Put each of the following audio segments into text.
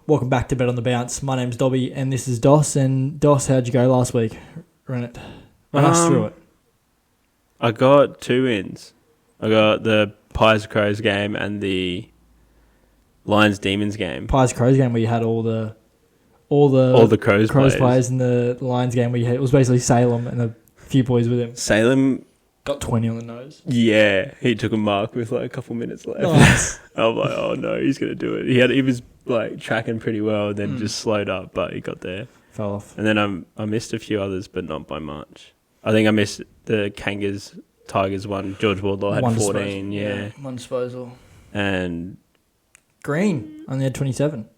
Welcome back to Bet on the Bounce. My name's Dobby and this is Dos. And Dos, how'd you go last week? Run us through it. I got 2 wins. I got the Pies Crows game and the Lions Demons game. Pies Crows game where you had all the Crows players in the Lions game where you had, it was basically Salem and a few boys with him. Salem got 20 on the nose. Yeah, he took a mark with like a couple minutes left. Nice. I was like, oh no, he's gonna do it. He was like tracking pretty well, and then just slowed up, but he got there. Fell off. And then I missed a few others, but not by much. I think I missed the Kangas Tigers one. George Wardlaw had 14. Yeah, one disposal. And Green only had 27.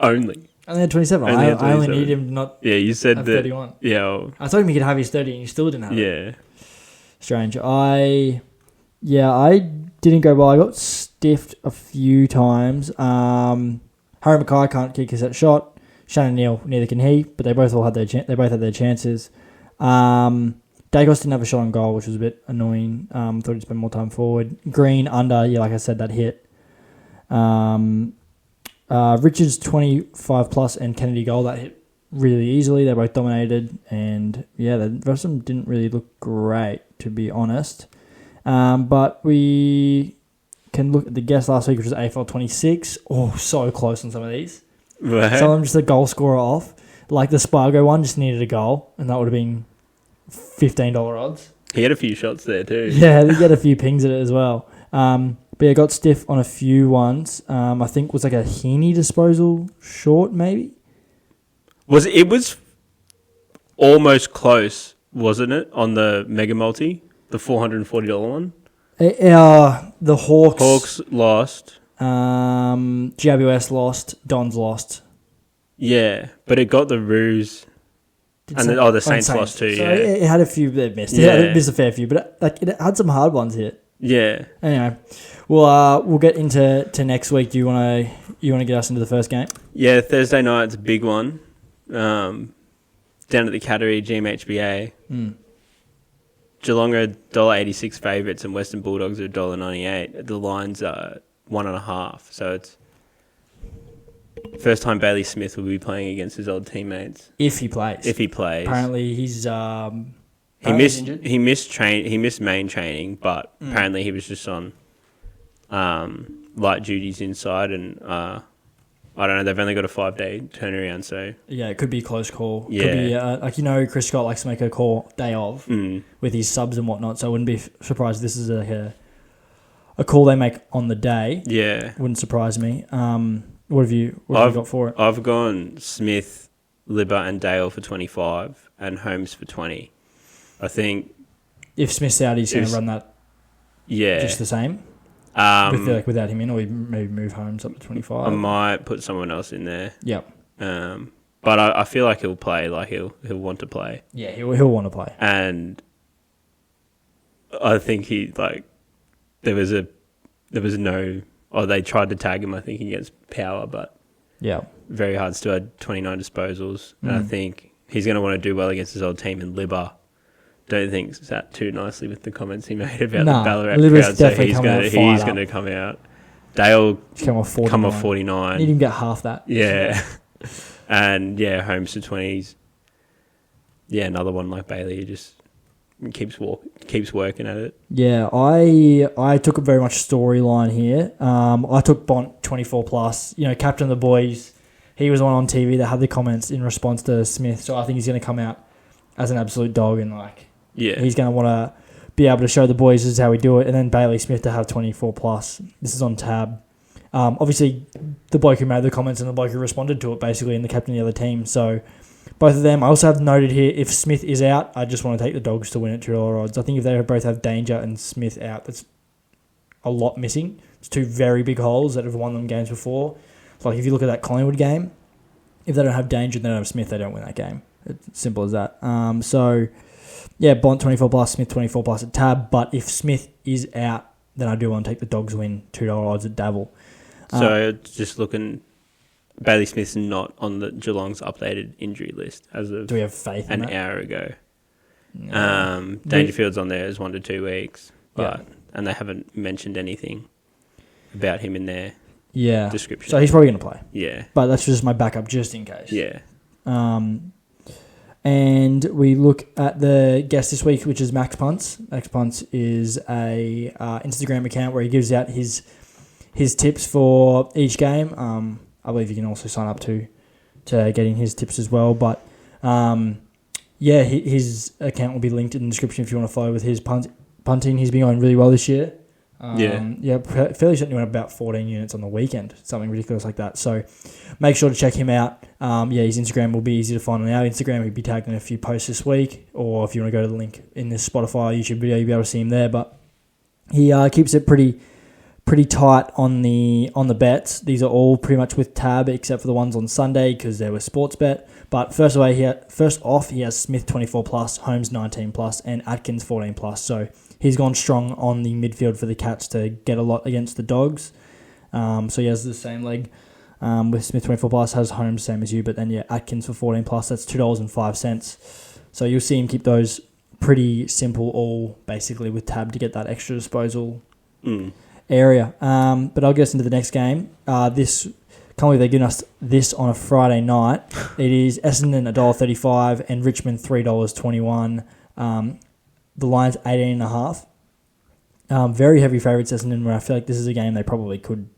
Only had 27. I only need him to not. Yeah, you said have that. 31. Yeah, well, I told him he could have his 30, and he still didn't have it. Yeah. Strange. I didn't go well. I got stiffed a few times. Harry Mackay can't kick a set shot. Shannon Neal, neither can he, but they both had their chances. Dacos didn't have a shot on goal, which was a bit annoying. Thought he'd spend more time forward. Green under, like I said, that hit. Richards 25 plus and Kennedy goal, that hit really easily. They both dominated, and the rest of them didn't really look great, to be honest. But we can look at the guest last week, which was AFL 26. Oh, so close on some of these. Right. Some of them just a goal scorer off. Like the Spargo one just needed a goal, and that would have been $15 odds. He had a few shots there too. Yeah, he had a few pings at it as well. But yeah, got stiff on a few ones. I think it was like a Heaney disposal short, maybe. It was almost close, wasn't it, on the Mega Multi, the $440 one? The Hawks lost. GWS lost. Dons lost. Yeah, but it got the Roos. The Saints lost too, so yeah. It had a few that missed. Yeah. It missed a fair few, but it had some hard ones here. Yeah. Anyway, we'll get into next week. Do you want to get us into the first game? Yeah, Thursday night's a big one. Down at the Cattery, GMHBA. Geelong are $1.86 favourites and Western Bulldogs are $1.98. The lines are 1.5, so it's first time Bailey Smith will be playing against his old teammates. If he plays. Apparently he's injured. He missed main training, but apparently he was just on light duties inside, and I don't know. They've only got a 5-day turnaround, so yeah, it could be a close call. Yeah, could be Chris Scott likes to make a call day of with his subs and whatnot. So I wouldn't be surprised if this is a call they make on the day. Yeah, wouldn't surprise me. What have you got for it? I've gone Smith, Libba, and Dale for 25, and Holmes for 20. I think if Smith's out, he's going to run that. Yeah, just the same. Without him in, or maybe move Holmes up to 25. I might put someone else in there. Yep. But I feel like he'll play. Like he'll want to play. Yeah, he'll want to play. And I think there was no. Oh, they tried to tag him, I think, against Power, but very hard still. Had 29 disposals, and I think he's going to want to do well against his old team in Libba. Don't think sat too nicely with the comments he made about the Ballarat crowd, so he's going to come out. Dale come off 49. Need him get half that. Yeah. And Holmes to 20s. Yeah, another one like Bailey who just keeps working at it. Yeah, I took a very much storyline here. I took Bont 24 plus. Captain of the boys. He was the one on TV that had the comments in response to Smith. So I think he's going to come out as an absolute dog and he's going to want to be able to show the boys this is how we do it. And then Bailey Smith to have 24 plus. This is on tab. Obviously, the bloke who made the comments and the bloke who responded to it, basically, and the captain of the other team. So both of them. I also have noted here, if Smith is out, I just want to take the Dogs to win at $2 odds. I think if they both have Danger and Smith out, that's a lot missing. It's 2 very big holes that have won them games before. So if you look at that Collingwood game, if they don't have Danger and they don't have Smith, they don't win that game. It's simple as that. Bont 24 plus, Smith 24 plus at tab. But if Smith is out, then I do want to take the Dogs win $2 odds at Dabble. So just looking, Bailey Smith's not on the Geelong's updated injury list as of do we have faith in an hour ago. No. Dangerfield's on there as 1 to 2 weeks, and they haven't mentioned anything about him in there. description. So he's probably going to play. Yeah. But that's just my backup just in case. Yeah. And we look at the guest this week, which is MaxPunts. MaxPunts is a Instagram account where he gives out his tips for each game. I believe you can also sign up to getting his tips as well. But his account will be linked in the description if you want to follow with his punting. He's been going really well this year. Fairly certain he went about 14 units on the weekend, something ridiculous like that. So make sure to check him out. His Instagram will be easy to find on our Instagram. He'll be tagged in a few posts this week, or if you want to go to the link in this Spotify YouTube video, you'll be able to see him there. But he keeps it pretty tight on the bets. These are all pretty much with tab, except for the ones on Sunday because they were sports bet. But first off, he has Smith 24+, Holmes 19+, and Atkins 14+. So he's gone strong on the midfield for the Cats to get a lot against the Dogs. So he has the same leg with Smith 24+, has Holmes same as you, but then Atkins for 14+, that's $2.05. So you'll see him keep those pretty simple, all basically with tab to get that extra disposal area. But I'll get us into the next game. Can't believe they're giving us this on a Friday night. It is Essendon $1.35 and Richmond $3.21. The line's 18.5. Very heavy favourites, Essendon, where I feel like this is a game they probably could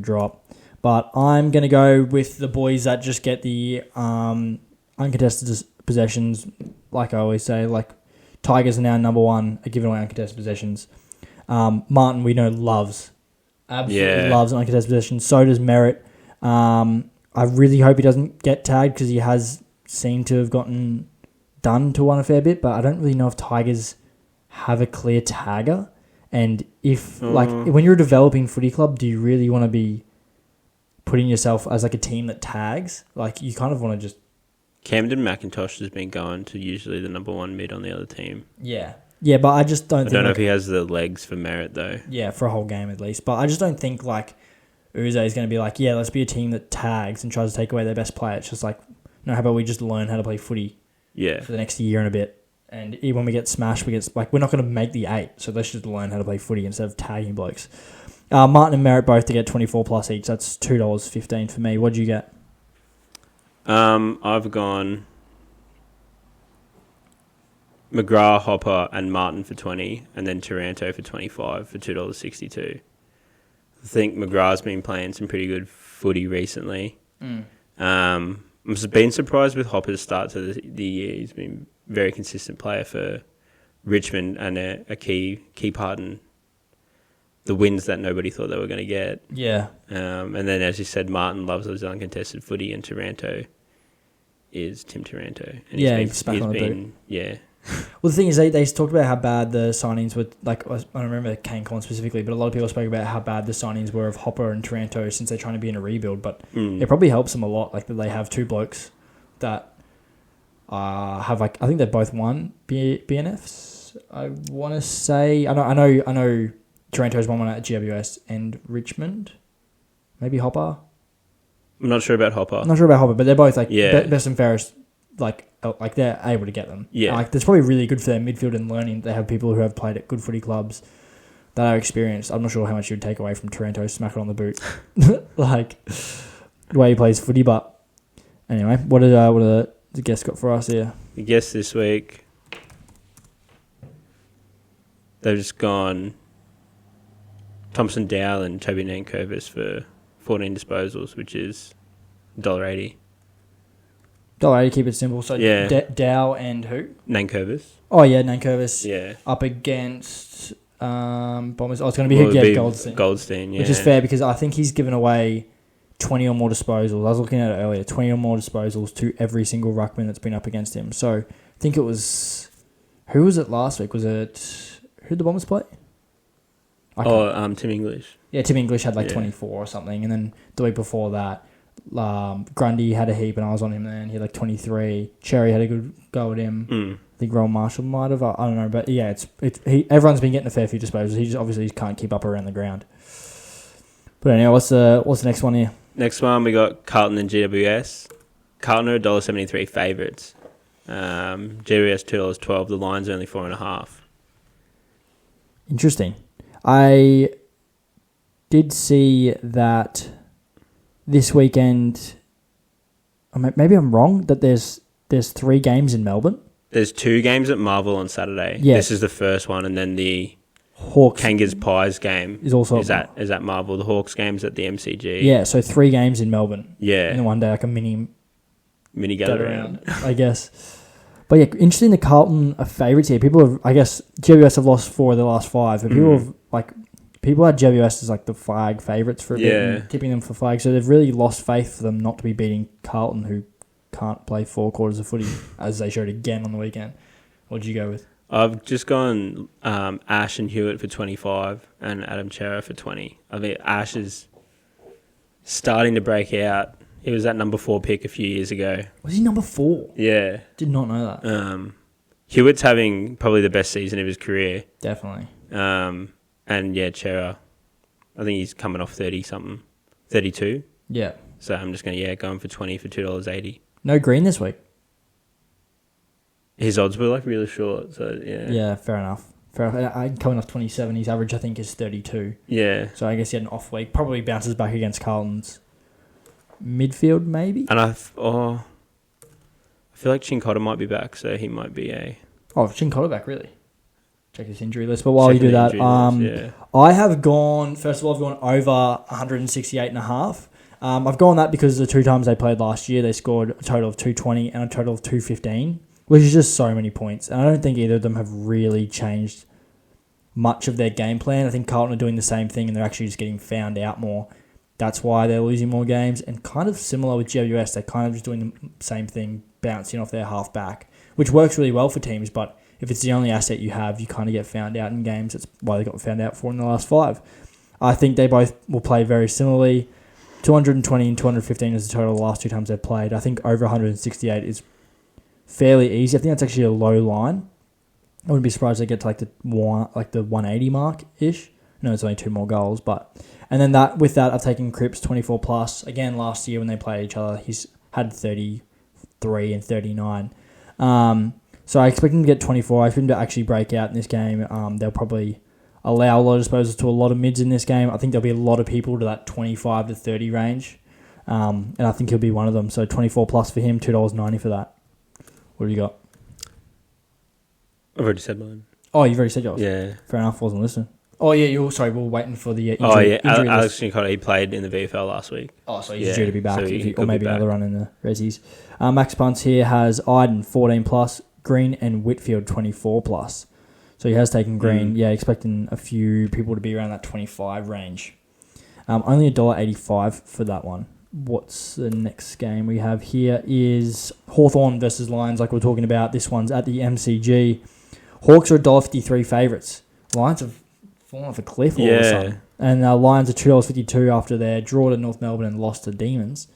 drop. But I'm going to go with the boys that just get the uncontested possessions. Like I always say, like Tigers are now number one at giving away uncontested possessions. Martin, we know, absolutely loves uncontested possessions. So does Merritt. I really hope he doesn't get tagged because he has seemed to have gotten done to one a fair bit, but I don't really know if Tigers have a clear tagger. And if, when you're a developing footy club, do you really want to be putting yourself as like a team that tags? Like, you kind of want to just... Camden McIntosh has been going to usually the number one mid on the other team. Yeah. Yeah, but I just don't think... I don't know if he has the legs for Merritt, though. Yeah, for a whole game at least. But I just don't think, like, Uze is going to be like, let's be a team that tags and tries to take away their best player. It's just like, no, how about we just learn how to play footy for the next year and a bit? And when we get smashed, we're not going to make the 8. So let's just learn how to play footy instead of tagging blokes. Martin and Merritt both to get 24+ each. That's $2.15 for me. What do you get? I've gone McGrath, Hopper, and Martin for 20, and then Taranto for 25 for $2.62. I think McGrath's been playing some pretty good footy recently. I've been surprised with Hopper's start to the year. He's been a very consistent player for Richmond and a key part in the wins that nobody thought they were going to get. Yeah. And then, as you said, Martin loves his uncontested footy, and Taranto is Tim Taranto. And he's back on the boot. Yeah. Well, the thing is, they talked about how bad the signings were. Like, I don't remember Kane Collins specifically, but a lot of people spoke about how bad the signings were of Hopper and Taranto since they're trying to be in a rebuild. But it probably helps them a lot, like that they have two blokes that have I think they've both won BNFs. I want to say I know Taranto's won one at GWS and Richmond, maybe Hopper. I'm not sure about Hopper. But they're both best and fairest. Like they're able to get them. Yeah. Like that's probably really good for their midfield and learning. They have people who have played at good footy clubs that are experienced. I'm not sure how much you'd take away from Taranto, smack it on the boot, like the way he plays footy. But anyway, what are the guests got for us here? The guests this week, they've just gone Thompson Dow and Toby Nankervis for 14 disposals, which is $1.80. $1.80, keep it simple. So Dow and who? Nankervis. Oh yeah, Nankervis. Yeah. Up against Bombers. Oh, it's going to be Goldstein. Goldstein, yeah. Which is fair because I think he's given away 20 or more disposals. I was looking at it earlier. 20 or more disposals to every single ruckman that's been up against him. So I think it was... Who was it last week? Was it... Who did the Bombers play? Tim English. Yeah, Tim English had 24 or something. And then the week before that, Grundy had a heap and I was on him then. He had 23. Cherry had a good go at him. I think Rowan Marshall might have. I don't know. But yeah, everyone's been getting a fair few disposals. He just obviously can't keep up around the ground. But anyway, what's the next one here? Next one, we got Carlton and GWS. Carlton are $1.73 favourites. GWS $2.12. The line's only 4.5. Interesting. I did see that this weekend. Maybe I'm wrong that there's 3 games in Melbourne. There's 2 games at Marvel on Saturday. Yeah. This is the first one, and then the Hawks Kangas Pies game is also at Marvel. The Hawks game's at the MCG. Yeah, so 3 games in Melbourne. Yeah. In one day, like a mini go around, I guess. But yeah, interesting. The Carlton are favourites here. People have, I guess, GWS have lost 4 of their last 5, but people had GWS as like the flag favourites for a bit, and tipping them for flag. So they've really lost faith for them not to be beating Carlton, who can't play 4 quarters of footy, as they showed again on the weekend. What did you go with? I've just gone Ash and Hewitt for 25 and Adam Chera for 20. I mean, Ash is starting to break out. He was that number 4 pick a few years ago. Was he number 4? Yeah. Did not know that. Hewitt's having probably the best season of his career. Definitely. And yeah, Chera, I think he's coming off 30-something. 32. Yeah. So I'm just going to, go in for 20 for $2.80. No Green this week. His odds were like really short, so yeah. Yeah, fair enough. I'm coming off 27. His average, I think, is 32. Yeah. So I guess he had an off week. Probably bounces back against Carlton's midfield, maybe. And I feel like Chincotta might be back, so he might be a. Oh, Chincotta back, really? Check his injury list. But while you do that, I have gone. First of all, I've gone over 168.5. I've gone that because the 2 times they played last year, they scored a total of 220 and a total of 215. Which is just so many points. And I don't think either of them have really changed much of their game plan. I think Carlton are doing the same thing and they're actually just getting found out more. That's why they're losing more games. And kind of similar with GWS, they're kind of just doing the same thing, bouncing off their half back, which works really well for teams. But if it's the only asset you have, you kind of get found out in games. That's why they got found out for in the last 5. I think they both will play very similarly. 220 and 215 is the total the last 2 times they've played. I think over 168 is fairly easy. I think that's actually a low line. I wouldn't be surprised they get to the 180 mark ish. No, it's only 2 more goals, and then with that I've taken Cripps 24 plus. Again, last year when they played each other, he's had 33 and 39. So I expect him to get 24. I expect him to actually break out in this game. They'll probably allow a lot of disposals to a lot of mids in this game. I think there'll be a lot of people to that 25 to 30 range, and I think he'll be one of them. So 24 plus for him, $2.90 for that. What do you got? I've already said mine. Oh, you've already said yours? Yeah. Fair enough, wasn't listening. Oh, yeah, we're waiting for the injury. Alex Chincotta, he played in the VFL last week. Oh, so he's due to be back, so or maybe another run in the Resies. MaxPunts here has Iden 14 plus, Green and Whitfield 24 plus. So he has taken Green. Yeah, expecting a few people to be around that 25 range. Only $1.85 for that one. What's the next game we have here is Hawthorn versus Lions, like we're talking about. This one's at the MCG. Hawks are $1.53 favourites. Lions have fallen off a cliff all of a sudden. And Lions are $2.52 after their draw to North Melbourne and lost to Demons.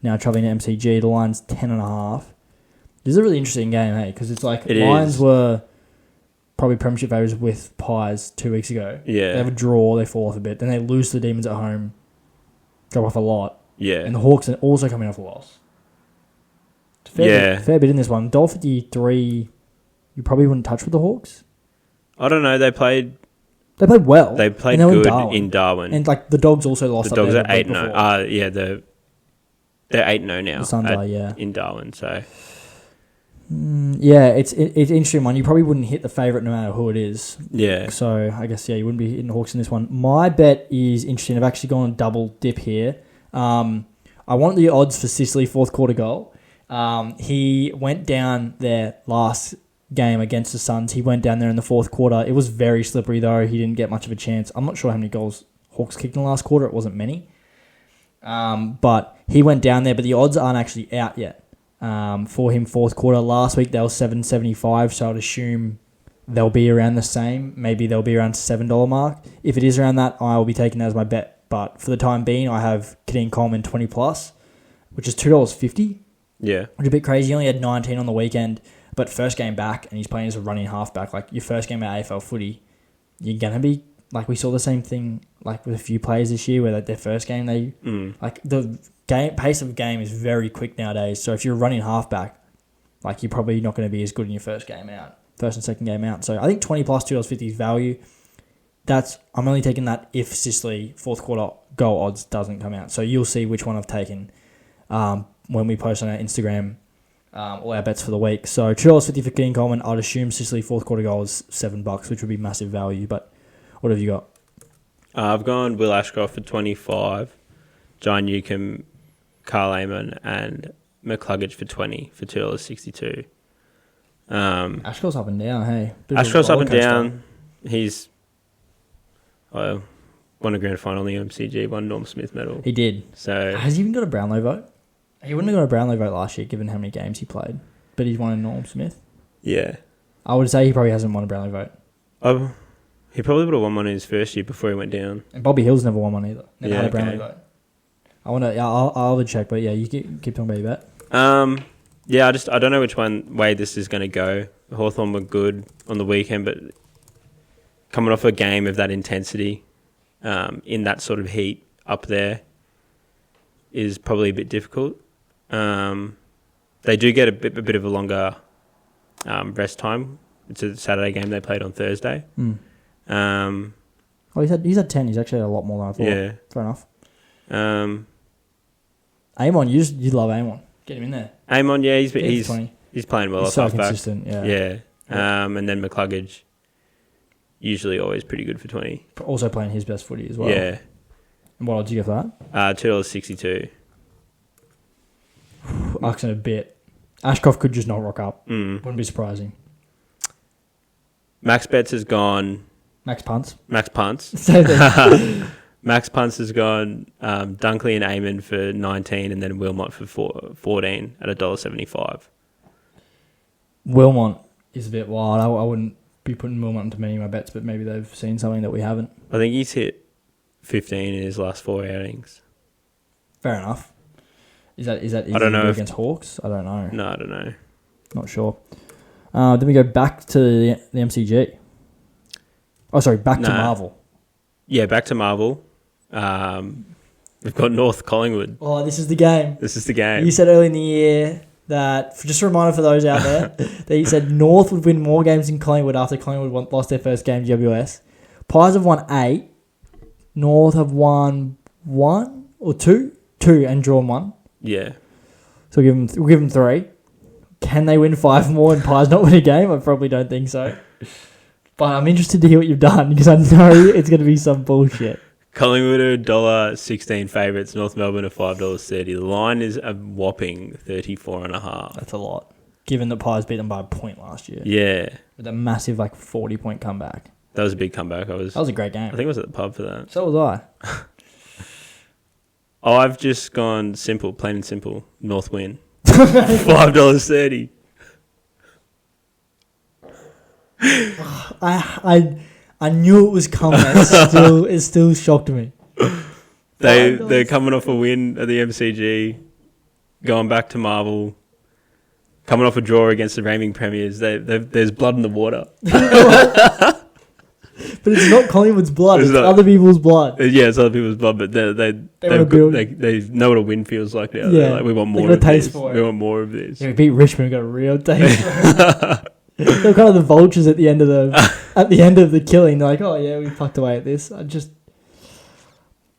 Now travelling to MCG, the Lions 10.5. This is a really interesting game, hey, because it's like Lions were probably premiership favourites with Pies 2 weeks ago. Yeah. They have a draw, they fall off a bit. Then they lose to the Demons at home, drop off a lot. Yeah. And the Hawks are also coming off a loss. Fair bit in this one. $1.53, you probably wouldn't touch with the Hawks? I don't know. They played well. They played good in Darwin. And the Dogs also lost. The Dogs are 8-0. Yeah, they're 8-0 now. The Suns are, yeah. In Darwin, so. Yeah, it's an interesting one. You probably wouldn't hit the favourite no matter who it is. Yeah. So I guess, you wouldn't be hitting the Hawks in this one. My bet is interesting. I've actually gone a double dip here. I want the odds for Sicily fourth quarter goal. He went down their last game against the Suns. He went down there in the fourth quarter. It was very slippery though. He didn't get much of a chance. I'm not sure how many goals Hawks kicked in the last quarter. It wasn't many. But he went down there, but the odds aren't actually out yet. For him fourth quarter. Last week they were $7.75, so I'd assume they'll be around the same. Maybe they'll be around $7 mark. If it is around that, I will be taking that as my bet. But for the time being, I have Kadeem Coleman 20 plus, which is $2.50. Yeah. Which is a bit crazy. He only had 19 on the weekend, but first game back, and he's playing as a running halfback. Like your first game at AFL footy, you're gonna be like we saw the same thing like with a few players this year, where their first game the game pace of game is very quick nowadays. So if you're a running halfback, you're probably not going to be as good in your first and second game out. So I think 20 plus $2.50 is value. I'm only taking that if Sicily fourth quarter goal odds doesn't come out. So you'll see which one I've taken when we post on our Instagram all our bets for the week. So $2.50 for King Coleman. I'd assume Sicily fourth quarter goal is $7, which would be massive value. But what have you got? I've gone Will Ashcroft for 25, John Newcomb, Carl Amon, and McCluggage for 20 for $2.62. Ashcroft's up and down, hey. Ashcroft's up and down. He's won a grand final in the MCG, won Norm Smith medal. He did. So has he even got a Brownlow vote? He wouldn't have got a Brownlow vote last year, given how many games he played. But he's won a Norm Smith. Yeah. I would say he probably hasn't won a Brownlow vote. He probably would have won one in his first year before he went down. And Bobby Hill's never won one either. Never had a Brownlow vote. I'll have a check, but yeah, you keep talking about your bet. Yeah, I don't know which way this is going to go. Hawthorn were good on the weekend, but coming off a game of that intensity, in that sort of heat up there, is probably a bit difficult. They do get a bit of a longer rest time. It's a Saturday game they played on Thursday. He's had 10. He's actually had a lot more than I thought. Yeah. Fair enough. Amon, you love Amon. Get him in there. Amon, yeah, he's playing well. He's so consistent, yeah. Yeah. And then McCluggage, usually always pretty good for 20. Also playing his best footy as well. Yeah. And what odds do you get for that? $2.62. Asking a bit. Ashcroft could just not rock up. Wouldn't be surprising. Max Bets has gone. MaxPunts. MaxPunts has gone Dunkley and Amon for 19 and then Wilmot for 14 at $1.75. Wilmot is a bit wild. I wouldn't be putting Wilmot into many of my bets, but maybe they've seen something that we haven't. I think he's hit 15 in his last 4 outings. Fair enough. Is that I don't know against Hawks? I don't know. No, I don't know. Not sure. Then we go back to the MCG. Oh, sorry, back to Marvel. Yeah, back to Marvel. We've got North Collingwood. Oh, this is the game. You said early in the year that, just a reminder for those out there, that you said North would win more games than Collingwood after Collingwood lost their first game GWS. Pies have won 8. North have won 1 or 2? 2 and drawn 1. Yeah. So we'll give them 3. Can they win 5 more and Pies not win a game? I probably don't think so. But I'm interested to hear what you've done because I know it's going to be some bullshit. Collingwood are $1.16 favourites. North Melbourne are $5.30. The line is a whopping 34.5. That's a lot, given that Pies beat them by a point last year. Yeah. With a massive 40-point comeback. That was a big comeback. That was a great game. I think I was at the pub for that. So was I. I've just gone simple, plain and simple. North win. $5.30. I knew it was coming. It still shocked me. They're coming off a win at the MCG, going back to Marvel, coming off a draw against the reigning premiers. There's blood in the water. But it's not Collingwood's blood. It's other people's blood. Yeah, it's other people's blood. But they know what a win feels like now. Yeah, like, we want more of this. We want more of this. Yeah, we beat Richmond. We got a real taste. They're kind of the vultures at the end of the killing. They're like, oh yeah, we fucked away at this.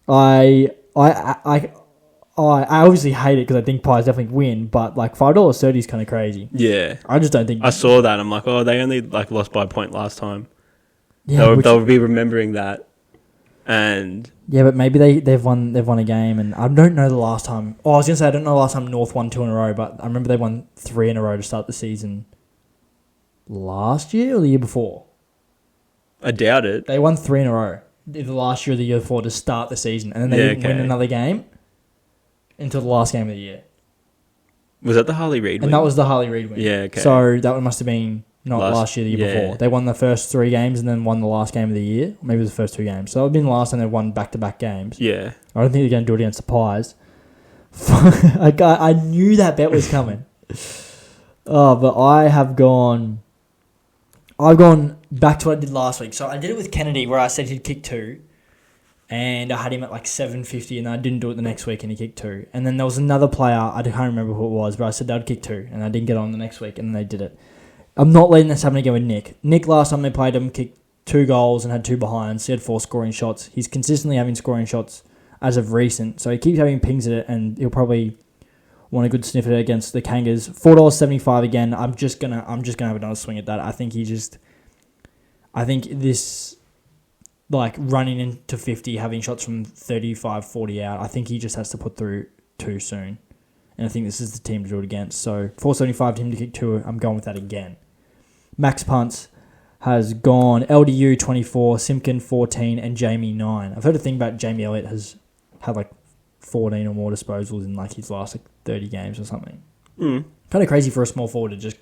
I obviously hate it because I think Pies definitely win, but $5.30 is kind of crazy. Yeah, I just don't think. I saw that. I'm like, oh, they only lost by a point last time. Yeah, they'll be remembering that, and yeah, but maybe they've won a game, and I don't know the last time. Oh, I was gonna say I don't know the last time North won 2 in a row, but I remember they won 3 in a row to start the season. Last year or the year before? I doubt it. They won 3 in a row. Either last year or the year before to start the season, and then they didn't win another game until the last game of the year. Was that the Harley Reid win? And that was the Harley Reid win. Yeah, okay. So that one must have been not last year, the year before. They won the first 3 games and then won the last game of the year. Maybe it was the first 2 games. So that would have been the last time they won back-to-back games. Yeah. I don't think they're going to do it against the Pies. I knew that bet was coming. But I've gone back to what I did last week. So I did it with Kennedy where I said he'd kick 2. And I had him at $7.50 and I didn't do it the next week and he kicked 2. And then there was another player, I can't remember who it was, but I said they'd kick 2 and I didn't get on the next week and then they did it. I'm not letting this happen again with Nick. Nick, last time they played him, kicked 2 goals and had 2 behinds. He had 4 scoring shots. He's consistently having scoring shots as of recent. So he keeps having pings at it, and he'll probably want a good sniff at it against the Kangas. $4.75 again. I'm just gonna have another swing at that. I think this, like, running into 50, having shots from 35, 40 out, I think he just has to put through 2 soon. And I think this is the team to do it against. So $4.75 to him to kick 2. I'm going with that again. MaxPunts has gone LDU 24, Simpkin 14, and Jamie 9. I've heard a thing about Jamie Elliott has had like 14 or more disposals in like his last like 30 games or something. Kind of crazy for a small forward to just,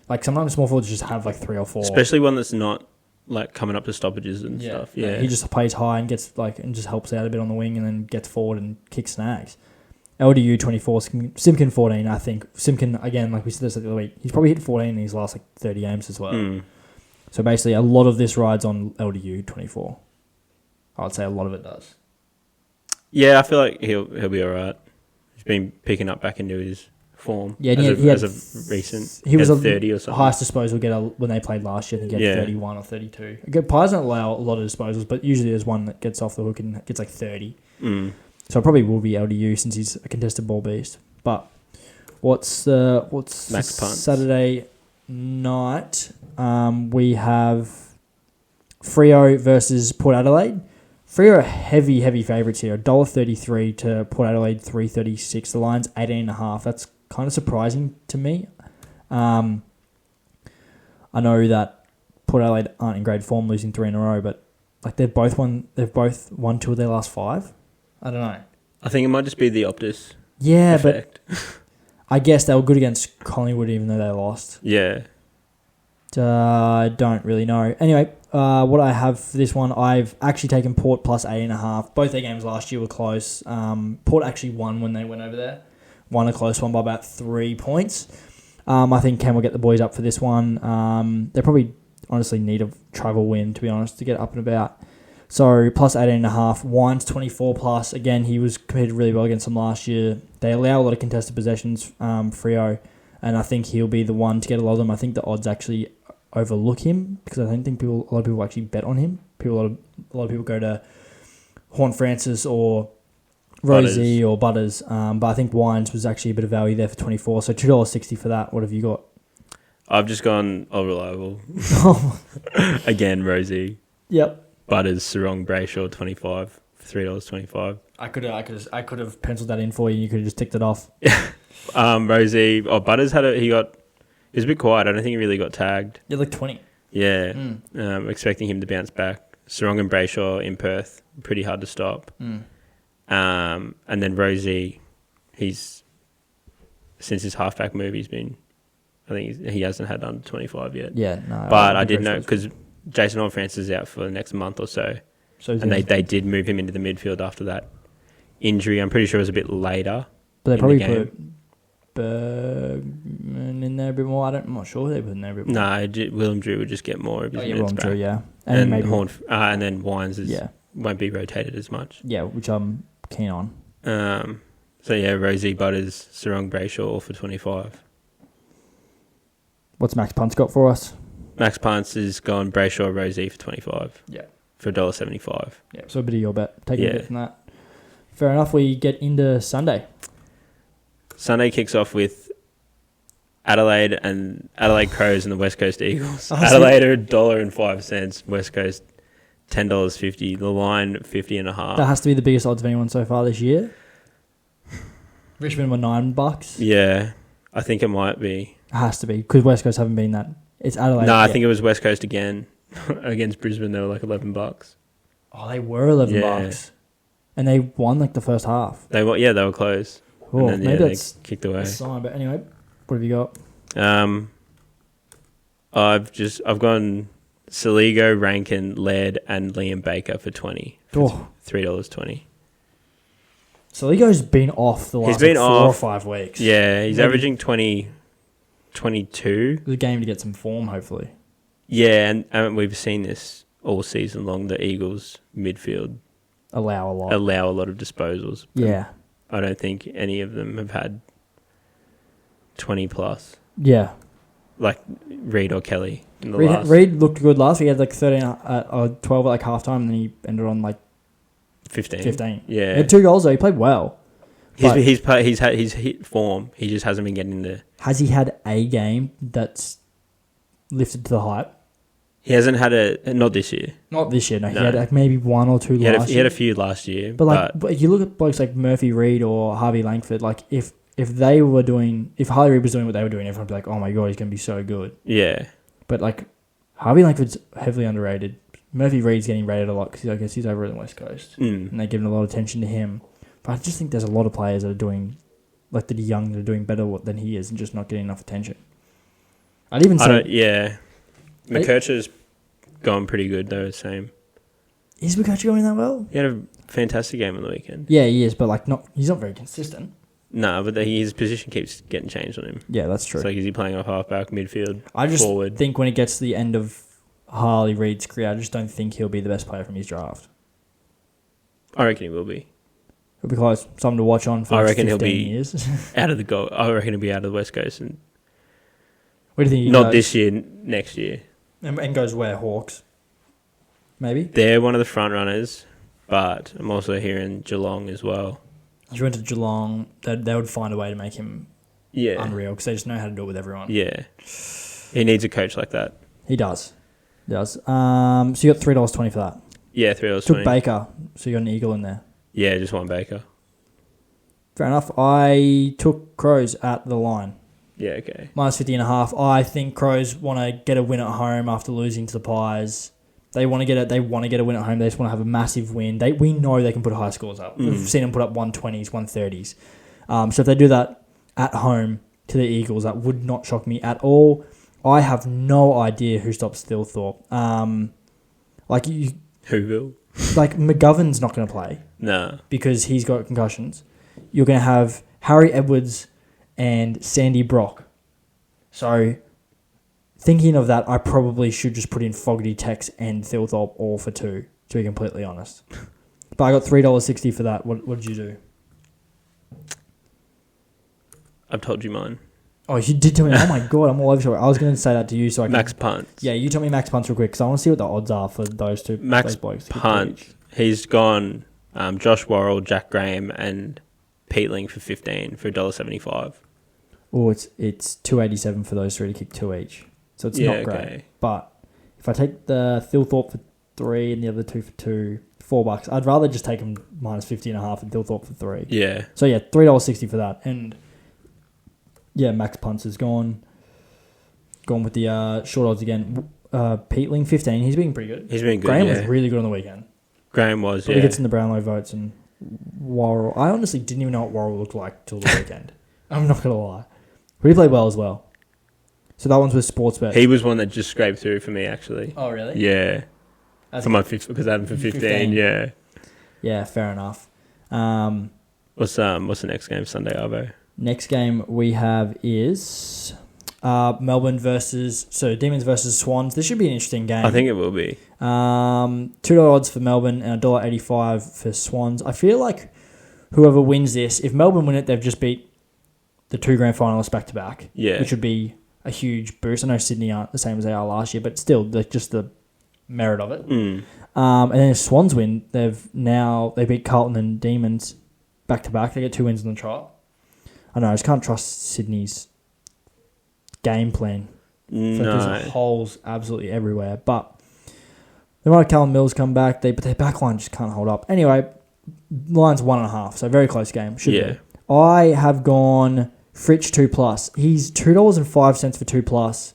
like, sometimes small forwards just have like 3 or 4. Especially one that's not like coming up to stoppages and stuff. Yeah, he just plays high and gets like and just helps out a bit on the wing and then gets forward and kicks snags. LDU 24, Simpkin 14. I think Simpkin, again, like we said this the other week, he's probably hit 14 in his last like 30 games as well. So basically, a lot of this rides on LDU 24. I would say a lot of it does. Yeah, I feel like he'll be all right. He's been picking up back into his form. Yeah, as of recent. He was a 30 or something. Highest disposal getter when they played last year. I think he had 31 or 32. Pies don't allow a lot of disposals, but usually there's one that gets off the hook and gets like 30. So it probably will be LDU since he's a contested ball beast. But what's Saturday night? We have Freo versus Port Adelaide. Freo are heavy favourites here. $1.33 to Port Adelaide, $3.36. The line's 18.5. That's kind of surprising to me. I know that Port Adelaide aren't in great form, losing 3 in a row, but like they've both won 2 of their last 5. I don't know. I think it might just be the Optus effect. But I guess they were good against Collingwood even though they lost. Yeah. I don't really know. Anyway, what I have for this one, I've actually taken Port plus 8.5. Both their games last year were close. Port actually won when they went over there. Won a close one by about 3 points. I think Cam will get the boys up for this one. They probably honestly need a travel win, to be honest, to get up and about. So plus 18.5. Wines 24 plus. Again, he was competed really well against them last year. They allow a lot of contested possessions, Freo, and I think he'll be the one to get a lot of them. I think the odds actually overlook him because I don't think a lot of people actually bet on him. A lot of people go to Horn Francis or Rosie or Butters, but I think Wines was actually a bit of value there for 24. So $2.60 for that. What have you got? I've just gone all reliable. Again, Rosie. Yep. Butters, Sarong, Brayshaw, 25 for $3.25. I could have penciled that in for you. And you could have just ticked it off. Rosie. Butters he was a bit quiet. I don't think he really got tagged. Yeah, like 20. Yeah. Expecting him to bounce back. Sarong and Brayshaw in Perth, pretty hard to stop. And then Rosie, since his halfback move, I think he hasn't had under 25 yet. Yeah, no. But I did know because Jason Horn-Francis is out for the next month or so. And they did move him into the midfield after that injury. I'm pretty sure it was a bit later. But they probably put Bergman in there a bit more. I'm not sure they put in there a bit more. No, Willem Drew would just get more of his minutes back. Drew, yeah. And then Wines won't be rotated as much. Yeah, which I'm keen on. So yeah, Rosie, Butters, Sarong, Brayshaw all for 25. What's MaxPunts got for us? MaxPunts is gone Brayshaw, Rosie for 25. Yeah. For $1.75. Yeah, so a bit of your bet. Take a bit from that. Fair enough. We get into Sunday. Sunday kicks off with Adelaide Crows and the West Coast Eagles. Adelaide are $1.05. West Coast $10.50. The line 50.5. That has to be the biggest odds of anyone so far this year. Richmond were $9. Yeah, I think it might be. It has to be because West Coast haven't been that. It's Adelaide. No, I think it was West Coast again against Brisbane. They were like $11. Oh, they were $11, and they won like the first half. They were close. Oh, and then, maybe that's they kicked away. A sign, but anyway, what have you got? I've gone Saligo, Rankin, Laird, and Liam Baker for 20. $3.20. Saligo's been off the last 4 or 5 weeks. Yeah, he's averaging 20, 22. It's a game to get some form, hopefully. Yeah, and we've seen this all season long. The Eagles midfield allow a lot of disposals. Yeah. I don't think any of them have had 20 plus. Yeah. Like Reid or Kelly. in the last. Reed looked good last week. He had like 13 or 12 at like halftime, and then he ended on like 15. Yeah. He had 2 goals though. He played well. He's hit form. He just hasn't been getting there. Has he had a game that's lifted to the hype? He hasn't had not this year. Not this year, no. He had like maybe 1 or 2 last year. He had a few last year. But you look at blokes like Murphy Reed or Harvey Langford, like if Harley Reid was doing what they were doing, everyone would be like, oh my God, he's going to be so good. Yeah. But like Harvey Langford's heavily underrated. Murphy Reed's getting rated a lot because I guess he's over in the West Coast. And they're giving a lot of attention to him. But I just think there's a lot of players that are doing, like that are young, that are doing better than he is and just not getting enough attention. I'd even say... McKercher's going pretty good though, same. Is McKercher going that well? He had a fantastic game on the weekend. Yeah, he is, but like he's not very consistent. No, but his position keeps getting changed on him. Yeah, that's true. It's like, is he playing off halfback, midfield, I just forward? think when it gets to the end of Harley Reid's career, I just don't think he'll be the best player from his draft. I reckon he will be. He'll be close. Something to watch on for I reckon 15 he'll be years. out of the goal. I reckon he'll be out of the West Coast. And what do you think he not goes? this year, next year. And goes where? Hawks? Maybe? They're one of the front runners, but I'm also hearing Geelong as well. If you went to Geelong, they would find a way to make him unreal because they just know how to do it with everyone. Yeah. He needs a coach like that. He does. He does. So you got $3.20 for that. Yeah, $3.20. Took Baker, so you got an Eagle in there. Yeah, just one Baker. Fair enough. I took Crows at the line. Yeah, okay. Minus 50.5. I think Crows want to get a win at home after losing to the Pies. They want to get a win at home. They just want to have a massive win. We know they can put high scores up. We've seen them put up 120s, 130s. So if they do that at home to the Eagles, that would not shock me at all. I have no idea who stops Thilthorpe. Who will? Like McGovern's not going to play. No. Because he's got concussions. You're going to have Harry Edwards and Sandy Brock. So, thinking of that, I probably should just put in Fogarty, Tex, and Thilthorpe all for 2, to be completely honest. But I got $3.60 for that. What did you do? I've told you mine. Oh, you did tell me. Oh my God, I'm all over. I was going to say that to you so I can... MaxPunts. Yeah, you tell me MaxPunts real quick because I want to see what the odds are for those two. MaxPunts. He's gone Josh Worrell, Jack Graham, and Peatling for 15 for $1.75. Oh, it's $2.87 for those 3 to kick 2 each. So it's not great. Okay. But if I take the Thilthorpe for 3 and the other 2 for 2, $4, I'd rather just take them minus 50.5 and Thilthorpe for 3. Yeah. So yeah, $3.60 for that. And yeah, MaxPunts has gone with the short odds again. Peatling 15. He's been pretty good. He's been good. Graham was really good on the weekend. Graham was, but he gets in the Brownlow votes and Worrell. I honestly didn't even know what Worrell looked like till the weekend. I'm not gonna lie. But he played well as well. So that one's with Sportsbet. He was one that just scraped through for me, actually. Oh, really? Yeah. For my because I had him for 15. Yeah. Yeah, fair enough. What's the next game? Sunday, Arvo. Next game we have is Demons versus Swans. This should be an interesting game. I think it will be. $2 odds for Melbourne and $1.85 for Swans. I feel like whoever wins this, if Melbourne win it, they've just beat the 2 grand finalists back to back. Yeah. Which would be a huge boost. I know Sydney aren't the same as they are last year, but still, just the merit of it. And then if Swans win, they beat Carlton and Demons back to back. They get 2 wins in the trot. I know, I just can't trust Sydney's game plan. No. There's holes absolutely everywhere. But they might have Callum Mills come back, but their backline just can't hold up. Anyway, line's 1.5, so very close game. Should be. I have gone Fritsch 2+. He's $2.05 for 2+.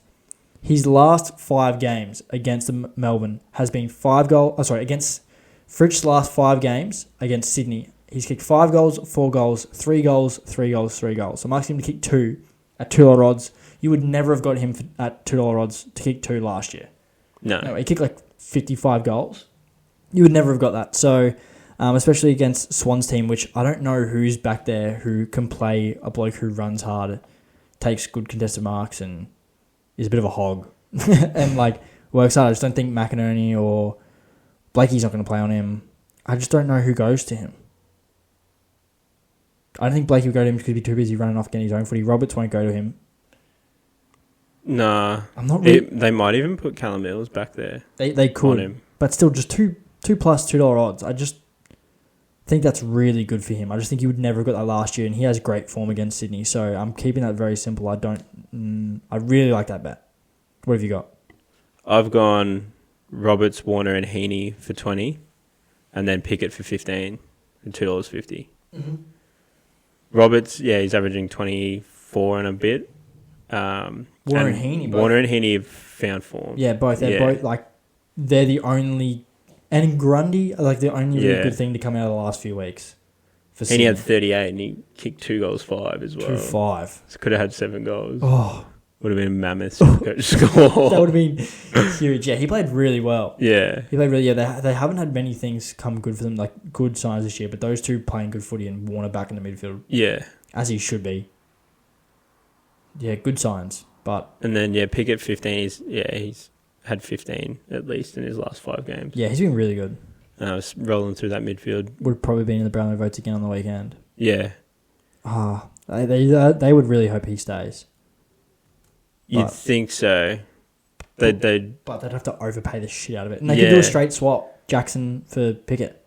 His last 5 games against Melbourne has been 5 goals. Against Fritsch's last 5 games against Sydney, he's kicked 5 goals, 4 goals, 3 goals, 3 goals, 3 goals. So I'm asking him to kick 2 at $2 odds. You would never have got him at $2 odds to kick 2 last year. No, he kicked like 55 goals. You would never have got that. So, especially against Swans team, which I don't know who's back there who can play a bloke who runs hard, takes good contested marks, and is a bit of a hog and works hard. I just don't think McInerney or Blakey's not going to play on him. I just don't know who goes to him. I don't think Blakey would go to him because he'd be too busy running off getting his own footy. Roberts won't go to him. Nah. I'm not really. They might even put Callum Mills back there. They could, but still, just $2 plus $2 odds. I just think that's really good for him. I just think he would never have got that last year, and he has great form against Sydney. So I'm keeping that very simple. I really like that bet. What have you got? I've gone Roberts, Warner, and Heaney for 20, and then Pickett for 15 and $2.50. Mm-hmm. Roberts, he's averaging 24 and a bit. Warner and Heaney. Warner and Heaney have found form. Yeah, both. They're both they're the only, and Grundy are the only really good thing to come out of the last few weeks. For Heaney had 38 and he kicked 2 goals 5 as well. 2-5. So could have had 7 goals. Oh. Would have been a mammoth coach score. That would have been huge. Yeah, he played really well. Yeah. He played really. Yeah, they haven't had many things come good for them, like good signs this year. But those two playing good footy and Warner back in the midfield. Yeah. As he should be. Yeah, good signs. And then Pickett 15. He's had 15 at least in his last 5 games. Yeah, he's been really good. Rolling through that midfield. Would probably be in the Brownlow votes again on the weekend. Yeah. They would really hope he stays. You'd think so. But they'd have to overpay the shit out of it. And they could do a straight swap, Jackson for Pickett.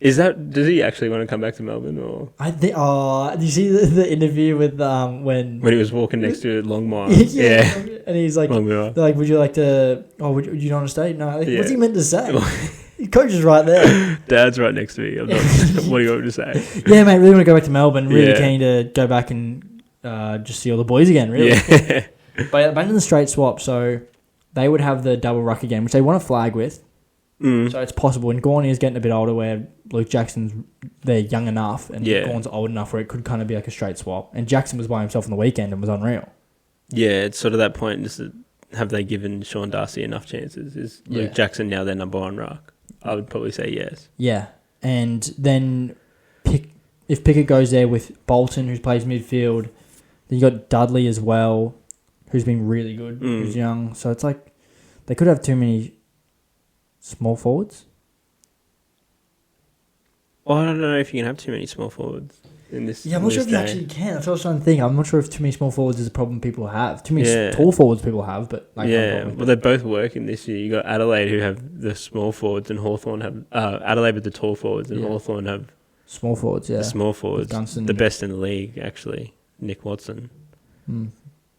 Does he actually want to come back to Melbourne or? Did you see the interview with when he was walking next to Longmire? yeah, and he's like, Longmire. They're like, would you like to? Oh, would you want to stay? No, what's he meant to say? The coach is right there. Dad's right next to me. I'm not, what do you want me to say? Yeah, mate, really want to go back to Melbourne. Really keen to go back and just see all the boys again. Really. Yeah. But imagine the straight swap. So they would have the double ruck again, which they want to flag with. So it's possible. And Gorney is getting a bit older where Luke Jackson's, they're young enough and Gorn's old enough where it could kind of be like a straight swap. And Jackson was by himself on the weekend and was unreal. Yeah, it's sort of that point. Just have they given Sean Darcy enough chances? Is Luke Jackson now their number 1 ruck? I would probably say yes. Yeah. And then if Pickett goes there with Bolton, who plays midfield, then you got Dudley as well, who's been really good, who's young. So it's like they could have too many small forwards. Well, I don't know if you can have too many small forwards in this. Yeah, I'm not sure if you actually can. That's what I was trying to think. I'm not sure if too many small forwards is a problem people have. Too many tall forwards people have, but well, they're both working this year. You got Adelaide who have the small forwards, and Hawthorn have Adelaide with the tall forwards, and Hawthorn have small forwards. Yeah, the small forwards, the best in the league actually. Nick Watson.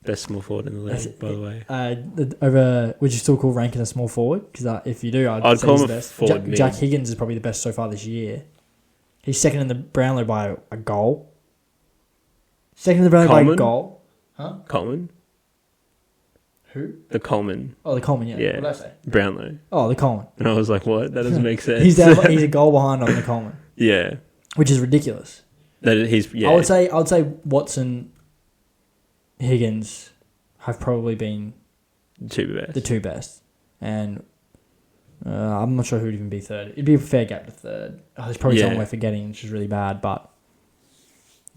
Best small forward in the league, by the way. Would you still call Rankin a small forward? Because if you do, I'd say call he's him the a best. forward mid. Jack Higgins is probably the best so far this year. He's second in the Brownlow by a goal. Second in the Brownlow by a goal. Huh? Coleman? Who? The Coleman. Oh, the Coleman, yeah. What did I say? Brownlow. Oh, the Coleman. And I was like, what? That doesn't make sense. He's a goal behind on the Coleman. Yeah. Which is ridiculous. I would say Watson, Higgins have probably been the two best. And I'm not sure who would even be third. It'd be a fair gap to third. There's probably someone we're forgetting, which is really bad. But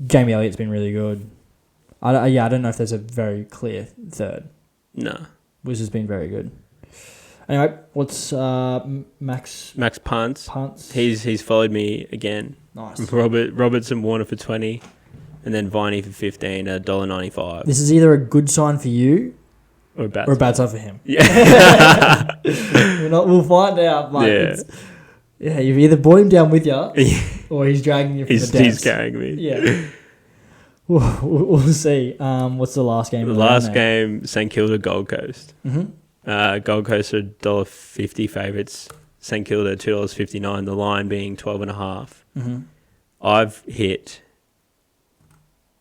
Jamie Elliott's been really good. I don't know if there's a very clear third. No. Wiz has been very good. Anyway, what's Max Punts? He's followed me again. Nice. Roberts and Warner for 20, and then Viney for 15, $1.95. This is either a good sign for you or a bad sign for him. Yeah. We'll find out. Like, you've either brought him down with you, or he's dragging you from the depths. He's carrying me. Yeah. We'll see. What's the last game? The last game, St Kilda Gold Coast. Mm-hmm. Gold Coast are $1.50 favourites. St Kilda $2.59. The line being 12.5. Mm-hmm. I've hit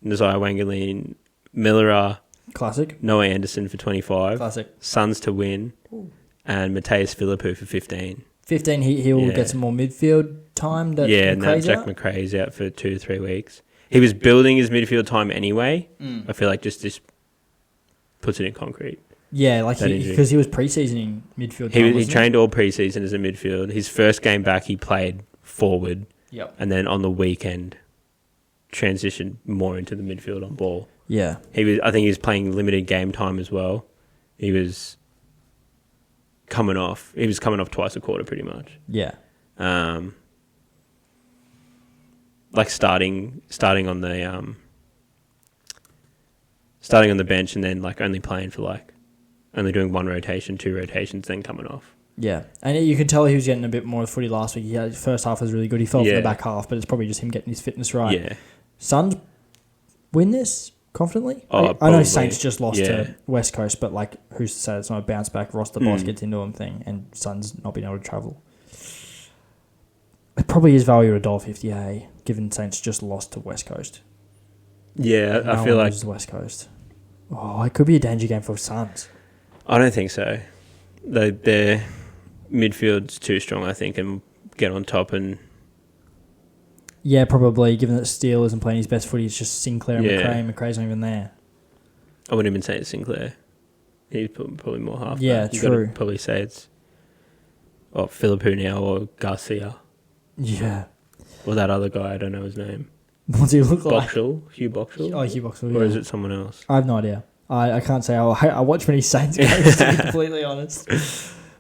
Nazai Wangaleen, Millera, classic. Noah Anderson for 25. Classic. Suns to win. Ooh. And Mateus Philippou for 15. 15. He will get some more midfield time. And that Jack McRae's out for 2 to 3 weeks. He was building his midfield time anyway. I feel like just this puts it in concrete. Yeah, like because he was pre-seasoning midfield time, he trained all pre-season as a midfield. His first game back, he played forward. Yep. And then on the weekend, transitioned more into the midfield on ball. Yeah. I think he was playing limited game time as well. He was coming off twice a quarter pretty much. Yeah. Like starting on the starting on the bench and then like only playing for like only doing 1 rotation, 2 rotations, then coming off. Yeah, and you could tell he was getting a bit more of footy last week. His first half was really good. He fell for the back half, but it's probably just him getting his fitness right. Yeah. Suns win this confidently? Oh, I know Saints just lost to West Coast, but like, who's to say it's not a bounce back, roster boss gets into them thing, and Suns not being able to travel. It probably is value at $1.50, given Saints just lost to West Coast. Yeah, I feel like West Coast. Oh, it could be a danger game for Suns. I don't think so. Their midfield's too strong, I think, and get on top and... Yeah, probably, given that Steele isn't playing his best footy, it's just Sinclair and McRae. McRae's not even there. I wouldn't even say it's Sinclair. He's probably more half. Yeah, you true. Gotta probably say it's Philippou now or Garcia. Yeah. Or that other guy, I don't know his name. What does he look like? Hugh Boxall? Oh, Hugh Boxall, Or is it someone else? I have no idea. I can't say. I watch many Saints games, to be completely honest.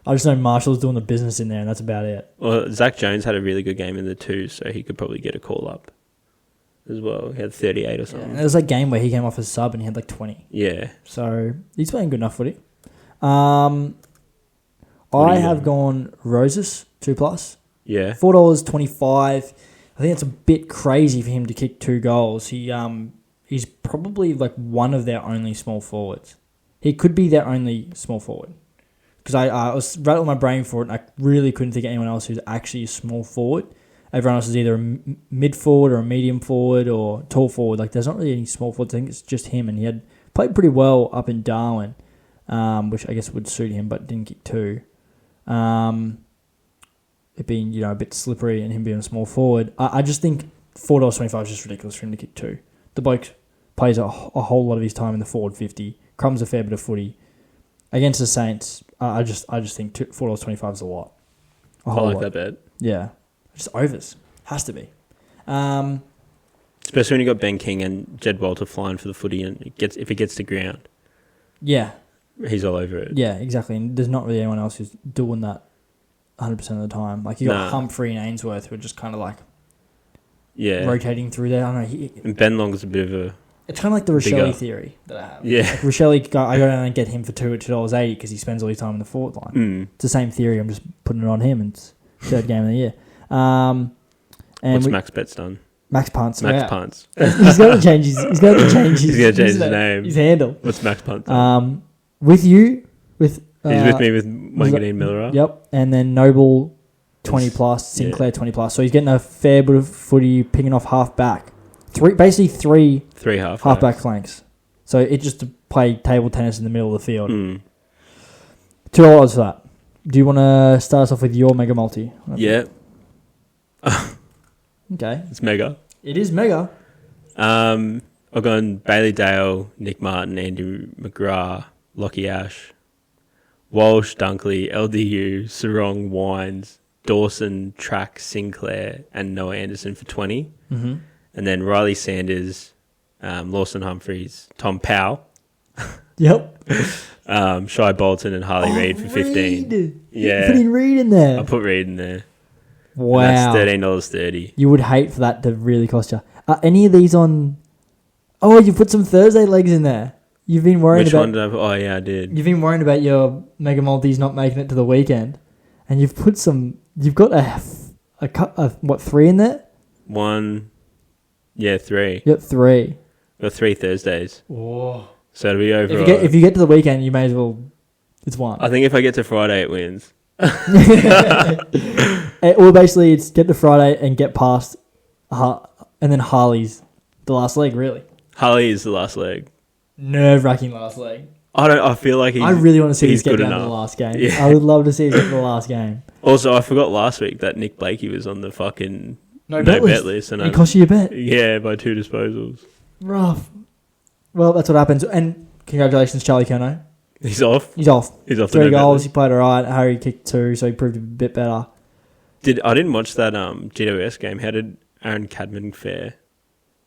I just know Marshall's doing the business in there, and that's about it. Well, Zach Jones had a really good game in the 2, so he could probably get a call up as well. He had 38 or something. There was that game where he came off as sub and he had like 20. Yeah. So he's playing good enough footy. I have gone Roses 2+. Yeah. $4.25. I think it's a bit crazy for him to kick 2 goals. He's probably like one of their only small forwards. He could be their only small forward. Because I was rattling my brain for it, and I really couldn't think of anyone else who's actually a small forward. Everyone else is either a mid forward or a medium forward or tall forward. Like, there's not really any small forwards. I think it's just him, and he had played pretty well up in Darwin, which I guess would suit him, but didn't kick 2. It being, a bit slippery and him being a small forward. I just think $4.25 is just ridiculous for him to kick 2. The bloke plays a whole lot of his time in the forward 50, crumbs a fair bit of footy. Against the Saints, I just think $4.25 is a lot. I like that bet. Yeah. Just overs. Has to be. Especially when you got Ben King and Jed Walter flying for the footy, and if it gets to ground, yeah, he's all over it. Yeah, exactly. And there's not really anyone else who's doing that 100% of the time. Like, you got Humphrey and Ainsworth who are just kind of like rotating through there. I don't know. And Ben Long's a bit of a... It's kind of like the Rochelle theory that I have. Yeah. Like Rochelle, I go down and get him for $2 at $2.80 because he spends all his time in the forward line. It's the same theory. I'm just putting it on him, and it's third game of the year. And what's Max Betts done? MaxPunts. MaxPunts. He's got to change his. He's got to change his name. His handle. What's MaxPunts? With you, he's with me with Wanganeen Miller. Yep, and then Noble 20+, Sinclair 20+. So he's getting a fair bit of footy, picking off half back. Basically three half back flanks. So it just to play table tennis in the middle of the field. $2 for that. Do you want to start us off with your mega multi? Yeah. Okay. It's mega. It is mega. I've gone Bailey Dale, Nick Martin, Andy McGrath, Lockie Ash, Walsh, Dunkley, LDU, Sarong, Wines, Dawson, Track, Sinclair, and Noah Anderson for 20. Mm-hmm. And then Riley Sanders, Lawson Humphreys, Tom Powell. Yep. Shai Bolton and Harley Reid for 15. Reid. Yeah. You put in Reid in there. I put Reid in there. Wow. And that's $13.30. You would hate for that to really cost you. Are any of these on... Oh, you put some Thursday legs in there. You've been worried Which about... one did I put? Oh, yeah, I did. You've been worrying about your mega multis not making it to the weekend. And you've put some... You've got what, 3 in there? 1... Yeah, 3. You got 3. Got 3 Thursdays. Whoa. So it'll be over. If you get to the weekend, you may as well... It's 1. I think if I get to Friday, it wins. Well, basically, it's get to Friday and get past... and then Harley's the last leg, really. Harley is the last leg. Nerve-wracking last leg. I feel like I really want to see us get down enough. to the last game. Yeah. I would love to see us get to the last game. Also, I forgot last week that Nick Blakey was on the fucking no bet list. And it cost you a bet. Yeah, by 2 disposals. Rough. Well, that's what happens. And congratulations, Charlie Kerno. He's off. He's off. 3 goals. He played all right. Harry kicked 2, so he proved a bit better. I didn't watch that GWS game. How did Aaron Cadman fare?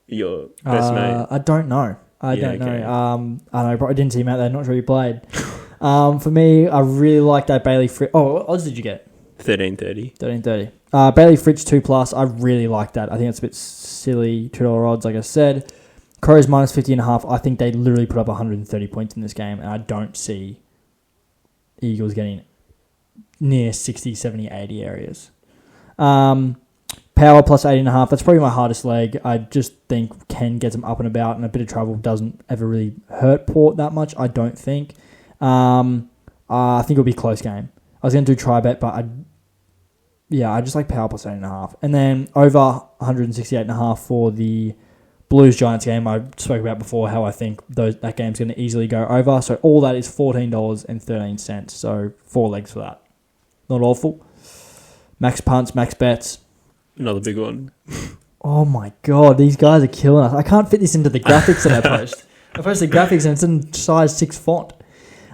Your best mate. I don't know. I don't know. I didn't see him out there. Not sure he played. For me, I really like that Bailey Fritz. Oh, what odds did you get? 13.30. 13.30. Bailey Fritz 2+. I really like that. I think it's a bit silly. $2 odds, like I said. Crows minus 50.5. I think they literally put up 130 points in this game, and I don't see Eagles getting near 60, 70, 80 areas. Power plus 8.5. That's probably my hardest leg. I just think Ken gets them up and about, and a bit of travel doesn't ever really hurt Port that much, I don't think. I think it'll be a close game. I was going to do try bet, but I just like Power plus 8.5. And then over 168.5 for the Blues Giants game. I spoke about before how I think that game's going to easily go over. So all that is $14.13. So 4 legs for that. Not awful. Max punts, max bets. Another big one. Oh my god, these guys are killing us. I can't fit this into the graphics that I post. I post the graphics and it's in size 6 font.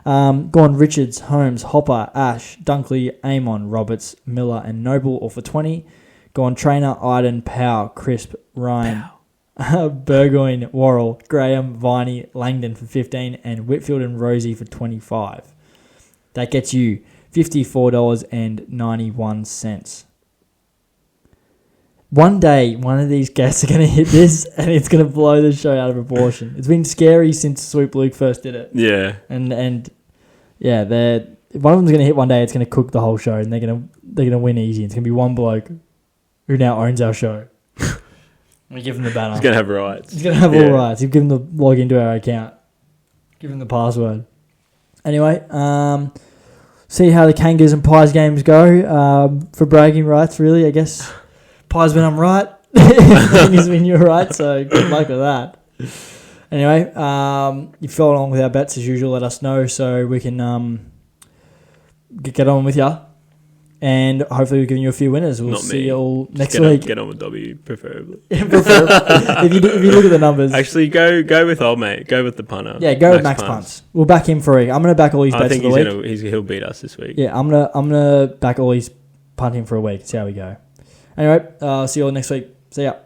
Go on Richards, Holmes, Hopper, Ash, Dunkley, Amon, Roberts, Miller, and Noble, all for 20. Go on Trainer, Iden, Powell, Crisp, Ryan, Burgoyne, Worrell, Graham, Viney, Langdon for 15, and Whitfield and Rosie for 25. That gets you $54.91. One day, one of these guests are going to hit this, and it's going to blow the show out of proportion. It's been scary since Swoop Luke first did it. Yeah, and yeah, one of them's going to hit one day. It's going to cook the whole show, and they're going to win easy. It's going to be one bloke who now owns our show. We give him the banner. He's going to have rights. He's going to have all rights. You give him the log into our account. Give him the password. Anyway, see how the Kangas and Pies games go for bragging rights. Really, I guess. Pies when I'm right. Kangas when you're right. So good luck with that. Anyway, you follow along with our bets as usual. Let us know so we can get on with you. And hopefully we're giving you a few winners. We'll see you all next week. Get on with W, preferably. if you look at the numbers. Actually, go with old mate. Go with the punter. Yeah, go with MaxPunts. We'll back him for a week. I'm going to back all his bets for the week. I think he'll beat us this week. Yeah, I'm gonna back all his punting for a week. See how we go. Anyway, see you all next week. See ya.